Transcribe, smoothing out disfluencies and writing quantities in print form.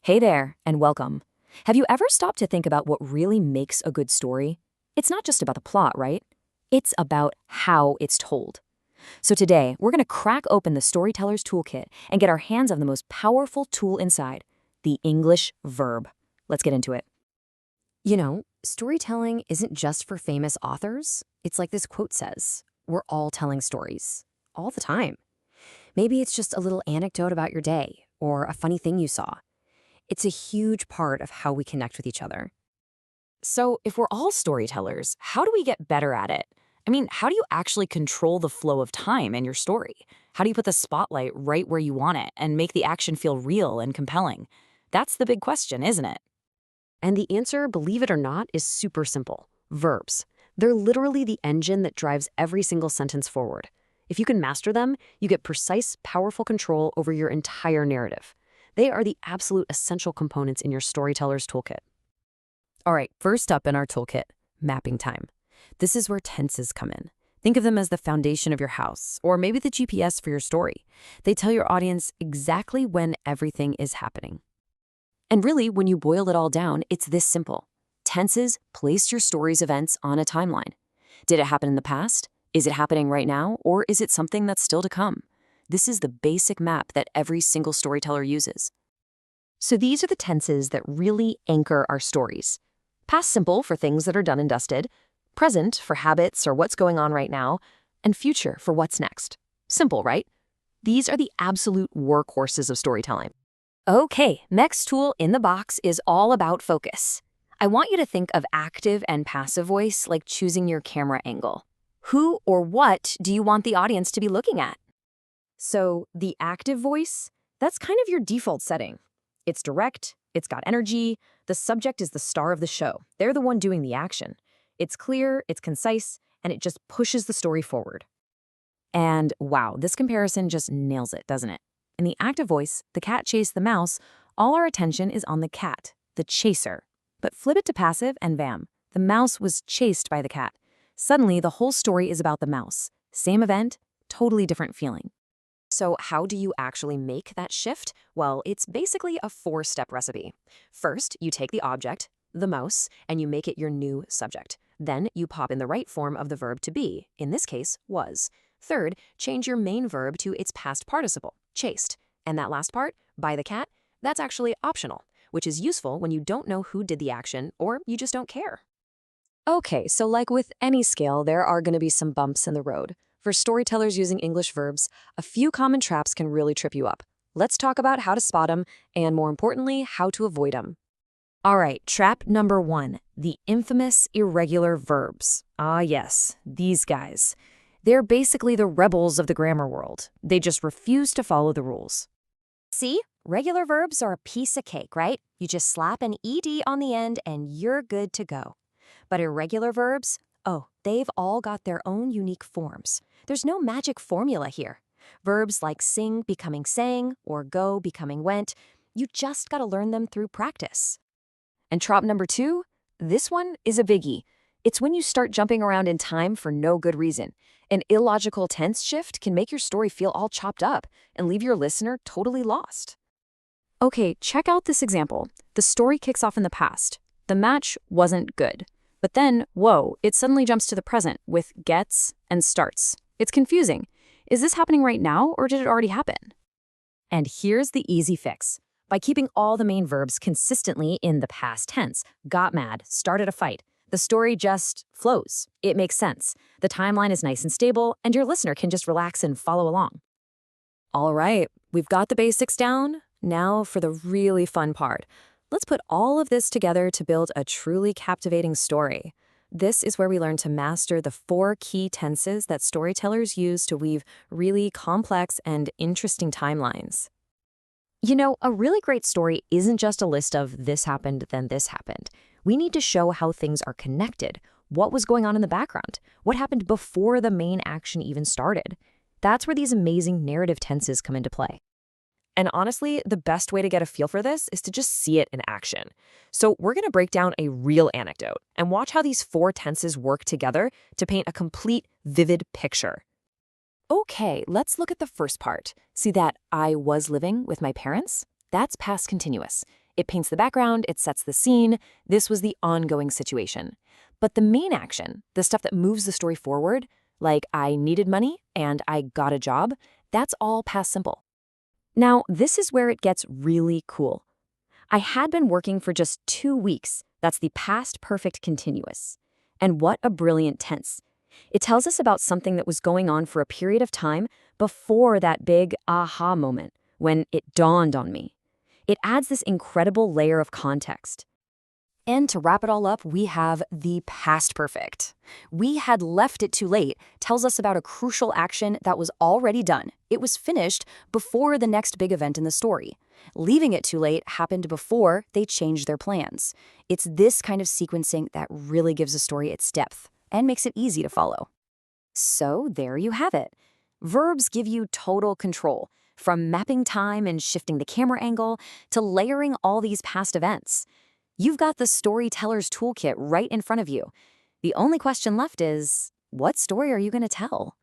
Hey there, and welcome. Have you ever stopped to think about what really makes a good story? It's not just about the plot, right? It's about how it's told. So today, we're going to crack open the Storyteller's Toolkit and get our hands on the most powerful tool inside, the English verb. Let's get into it. Storytelling isn't just for famous authors. It's like this quote says, we're all telling stories, all the time. Maybe it's just a little anecdote about your day or a funny thing you saw. It's a huge part of how we connect with each other. So if we're all storytellers, how do we get better at it? How do you actually control the flow of time in your story? How do you put the spotlight right where you want it and make the action feel real and compelling? That's the big question, isn't it? And the answer, believe it or not, is super simple. Verbs. They're literally the engine that drives every single sentence forward. If you can master them, you get precise, powerful control over your entire narrative. They are the absolute essential components in your storyteller's toolkit. All right, first up in our toolkit, mapping time. This is where tenses come in. Think of them as the foundation of your house, or maybe the GPS for your story. They tell your audience exactly when everything is happening. And really, when you boil it all down, it's this simple. Tenses place your story's events on a timeline. Did it happen in the past? Is it happening right now? Or is it something that's still to come? This is the basic map that every single storyteller uses. So these are the tenses that really anchor our stories. Past simple for things that are done and dusted, present for habits or what's going on right now, and future for what's next. Simple, right? These are the absolute workhorses of storytelling. Okay, next tool in the box is all about focus. I want you to think of active and passive voice like choosing your camera angle. Who or what do you want the audience to be looking at? So the active voice, that's kind of your default setting. It's direct, it's got energy, the subject is the star of the show. They're the one doing the action. It's clear, it's concise, and it just pushes the story forward. And wow, this comparison just nails it, doesn't it? In the active voice, the cat chased the mouse, all our attention is on the cat, the chaser. But flip it to passive and bam, the mouse was chased by the cat. Suddenly, the whole story is about the mouse. Same event, totally different feeling. So how do you actually make that shift? Well, it's basically a 4-step recipe. First, you take the object, the mouse, and you make it your new subject. Then you pop in the right form of the verb to be, in this case, was. Third, change your main verb to its past participle, chased. And that last part, by the cat, that's actually optional, which is useful when you don't know who did the action or you just don't care. Okay, so like with any skill, there are going to be some bumps in the road. For storytellers using English verbs, a few common traps can really trip you up. Let's talk about how to spot them and, more importantly, how to avoid them. All right, trap number 1, the infamous irregular verbs. Ah, yes, these guys. They're basically the rebels of the grammar world. They just refuse to follow the rules. See, regular verbs are a piece of cake, right? You just slap an ed on the end and you're good to go. But irregular verbs, oh, they've all got their own unique forms. There's no magic formula here. Verbs like sing becoming sang or go becoming went, you just gotta learn them through practice. And trap number 2, this one is a biggie. It's when you start jumping around in time for no good reason. An illogical tense shift can make your story feel all chopped up and leave your listener totally lost. Okay, check out this example. The story kicks off in the past. The match wasn't good. But then, whoa, it suddenly jumps to the present with gets and starts. It's confusing. Is this happening right now or did it already happen? And here's the easy fix. By keeping all the main verbs consistently in the past tense, got mad, started a fight, the story just flows. It makes sense. The timeline is nice and stable, and your listener can just relax and follow along. All right, we've got the basics down. Now for the really fun part. Let's put all of this together to build a truly captivating story. This is where we learn to master the 4 key tenses that storytellers use to weave really complex and interesting timelines. A really great story isn't just a list of this happened, then this happened. We need to show how things are connected, what was going on in the background, what happened before the main action even started. That's where these amazing narrative tenses come into play. And honestly, the best way to get a feel for this is to just see it in action. So we're going to break down a real anecdote and watch how these 4 tenses work together to paint a complete, vivid picture. Okay, let's look at the first part. See that I was living with my parents? That's past continuous. It paints the background, it sets the scene. This was the ongoing situation. But the main action, the stuff that moves the story forward, like I needed money and I got a job, that's all past simple. Now, this is where it gets really cool. I had been working for just 2 weeks. That's the past perfect continuous. And what a brilliant tense. It tells us about something that was going on for a period of time before that big aha moment, when it dawned on me. It adds this incredible layer of context. And to wrap it all up, we have the past perfect. We had left it too late tells us about a crucial action that was already done. It was finished before the next big event in the story. Leaving it too late happened before they changed their plans. It's this kind of sequencing that really gives a story its depth and makes it easy to follow. So there you have it. Verbs give you total control, from mapping time and shifting the camera angle to layering all these past events. You've got the Storyteller's Toolkit right in front of you. The only question left is, what story are you going to tell?